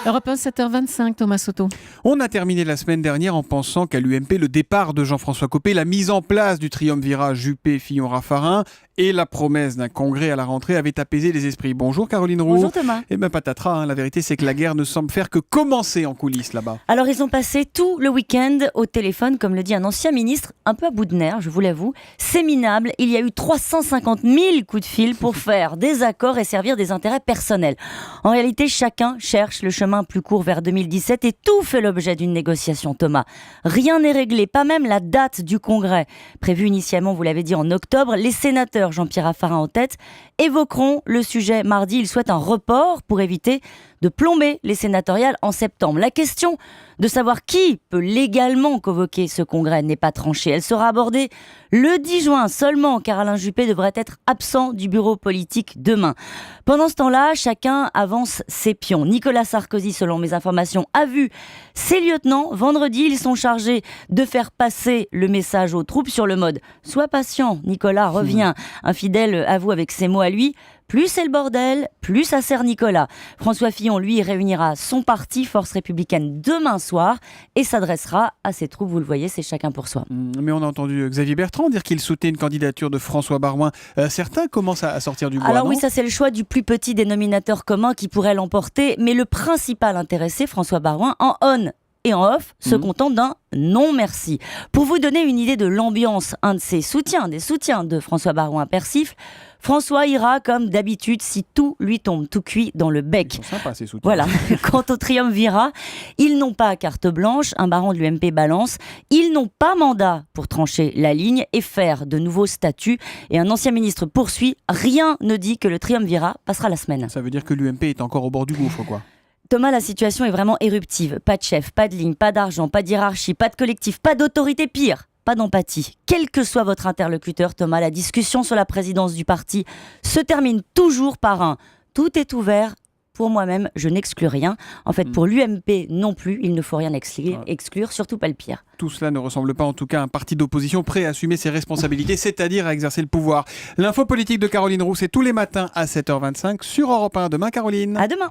Europe 1, 7h25, Thomas Soto. On a terminé la semaine dernière en pensant qu'à l'UMP, le départ de Jean-François Copé, la mise en place du triumvirat Juppé-Fillon-Raffarin et la promesse d'un congrès à la rentrée avaient apaisé les esprits. Bonjour Caroline Roux. Bonjour Thomas. Eh ben patatras, la vérité c'est que la guerre ne semble faire que commencer en coulisses là-bas. Alors ils ont passé tout le week-end au téléphone, comme le dit un ancien ministre, un peu à bout de nerfs, je vous l'avoue. C'est minable, il y a eu 350 000 coups de fil pour faire des accords et servir des intérêts personnels. En réalité, chacun cherche le chemin plus court vers 2017 et tout fait l'objet d'une négociation, Thomas. Rien n'est réglé, pas même la date du congrès. Prévu initialement, vous l'avez dit, en octobre, les sénateurs, Jean-Pierre Raffarin en tête, évoqueront le sujet mardi. Ils souhaitent un report pour éviter de plomber les sénatoriales en septembre. La question de savoir qui peut légalement convoquer ce congrès n'est pas tranchée. Elle sera abordée le 10 juin seulement, car Alain Juppé devrait être absent du bureau politique demain. Pendant ce temps-là, chacun avance ses pions. Nicolas Sarkozy, selon mes informations, a vu ses lieutenants. Vendredi, ils sont chargés de faire passer le message aux troupes sur le mode « Sois patient, Nicolas, reviens ». Un fidèle avoue avec ses mots à lui « Plus c'est le bordel, plus ça sert Nicolas ». François Fillon, lui, réunira son parti, Force républicaine, demain soir et s'adressera à ses troupes. Vous le voyez, c'est chacun pour soi. Mais on a entendu Xavier Bertrand dire qu'il soutenait une candidature de François Baroin. Certains commencent à sortir du bois, Alors non ? Oui, ça c'est le choix du plus petit dénominateur commun qui pourrait l'emporter. Mais le principal intéressé, François Baroin, en on et en off, se contente d'un non merci. Pour vous donner une idée de l'ambiance, un de ses soutiens, des soutiens de François Baroin persifle: François ira comme d'habitude si tout lui tombe tout cuit dans le bec. Ils sont sympas, ces soutiens. Voilà. Quant au triumvirat, ils n'ont pas carte blanche, un baron de l'UMP balance. Ils n'ont pas mandat pour trancher la ligne et faire de nouveaux statuts. Et un ancien ministre poursuit: rien ne dit que le triumvirat passera la semaine. Ça veut dire que l'UMP est encore au bord du gouffre, quoi. Thomas, la situation est vraiment éruptive. Pas de chef, pas de ligne, pas d'argent, pas d'hiérarchie, pas de collectif, pas d'autorité, pire, pas d'empathie. Quel que soit votre interlocuteur, Thomas, la discussion sur la présidence du parti se termine toujours par un « tout est ouvert ». Pour moi-même, je n'exclus rien. En fait, pour l'UMP non plus, il ne faut rien exclure, surtout pas le pire. Tout cela ne ressemble pas en tout cas à un parti d'opposition prêt à assumer ses responsabilités, c'est-à-dire à exercer le pouvoir. L'info politique de Caroline Roux, c'est tous les matins à 7h25 sur Europe 1. Demain, Caroline. À demain.